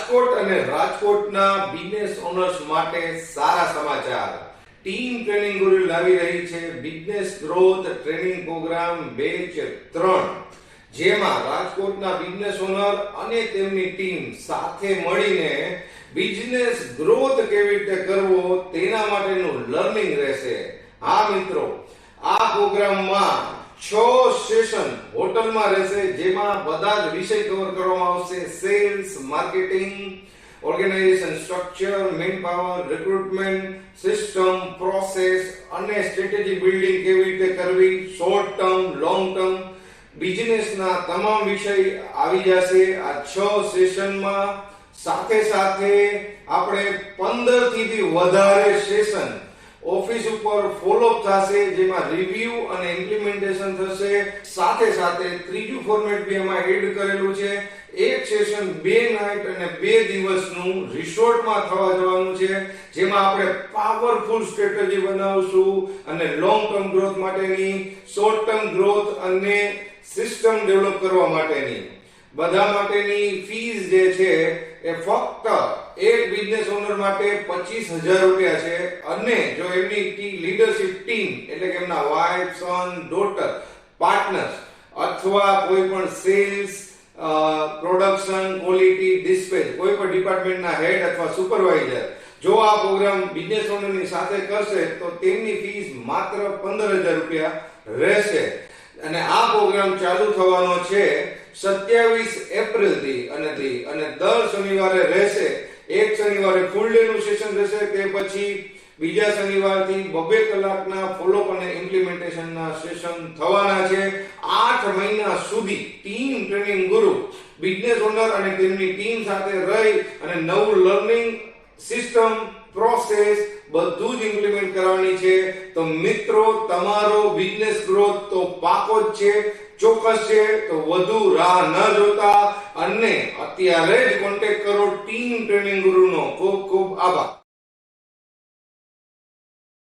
રાજકોટ અને રાજકોટના business owners માટે સારા સમાચાર. ટીમ ટ્રેનિંગ ગુરુ લાવી રહી છે business growth training program batch 3, જેમાં રાજકોટના બિઝનેસ ઓનર અને તેમની ટીમ સાથે મળીને બિઝનેસ ગ્રોથ કેવી રીતે કરવો તેના માટેનું લર્નિંગ રહેશે. હા મિત્રો, આ પ્રોગ્રામમાં 6 સેશન હોટલમાં રહેશે, જેમાં બધા જ વિષય કવર કરવામાં આવશે. Sales, marketing, organisation structure, man power, recruitment, system, process અને સ્ટ્રેટેજી બિલ્ડિંગ કેવી રીતે કરવી, શોર્ટ ટર્મ, લોંગ ટર્મ બિઝનેસના તમામ વિષય આવી જશે આ 6 સેશનમાં. સાથે સાથે આપણે 15 થી વધારે સેશન ઓફિસ ઉપર ફોલોઅપ થશે, જેમાં રિવ્યુ અને ઇમ્પ્લિમેન્ટેશન થશે. સાથે સાથે ત્રીજું ફોર્મેટ બી એમાં એડ કરેલું છે. એક સેશન 2 નાઇટ અને 2 દિવસનું રિસોર્ટમાં થવા જવાનું છે, જેમાં આપણે પાવરફુલ સ્ટ્રેટેજી બનાવશું અને લોંગ ટર્મ ગ્રોથ માટેની, શોર્ટ ટર્મ ગ્રોથ અને સિસ્ટમ ડેવલપ કરવા માટેની. બધા માટેની ફીસ જે છે એ ફક્ત એક બિઝનેસ ઓનર માટે 25,000 રૂપિયા છે. અને જો એમની લીડરશિપ ટીમ એટલે કે એમના વાઇફ, સન, ડોટર, પાર્ટનર્સ અથવા કોઈ પણ સેલ્સ, પ્રોડક્શન, ક્વોલિટી, ડિસ્પેચ કોઈ પણ ડિપાર્ટમેન્ટના હેડ અથવા સુપરવાઇઝર જો આ પ્રોગ્રામ બિઝનેસ ઓનરની સાથે કરશે તો તેમની ફીસ માત્ર 15,000 રૂપિયા રહેશે. અને આ પ્રોગ્રામ ચાલુ થવાનો છે 27 એપ્રિલ થી અને દર શનિવારે રહેશે. એક શનિવારે ફૂલ ડે નું સેશન રહેશે, તે પછી બીજા શનિવારથી 2 કલાકના ફોલોઅપ અને ઇમ્પ્લિમેન્ટેશનના સેશન થવાના છે. 8 મહિના સુધી ટીમ ટ્રેનિંગ ગુરુ બિઝનેસ ઓનર અને તેમની ટીમ સાથે રહી અને નવું લર્નિંગ સિસ્ટમ, પ્રોસેસ બધું જ ઇમ્પ્લિમેન્ટ કરવાની છે. તો મિત્રો, તમારો બિઝનેસ ગ્રોથ તો પાકો જ છે, ચોક્કસ છે. તો વધુ રાહ ન જોતા અને અત્યારે જ કોન્ટેક્ટ કરો ટીમ ટ્રેનિંગ ગુરુનો. ખૂબ ખૂબ આભાર.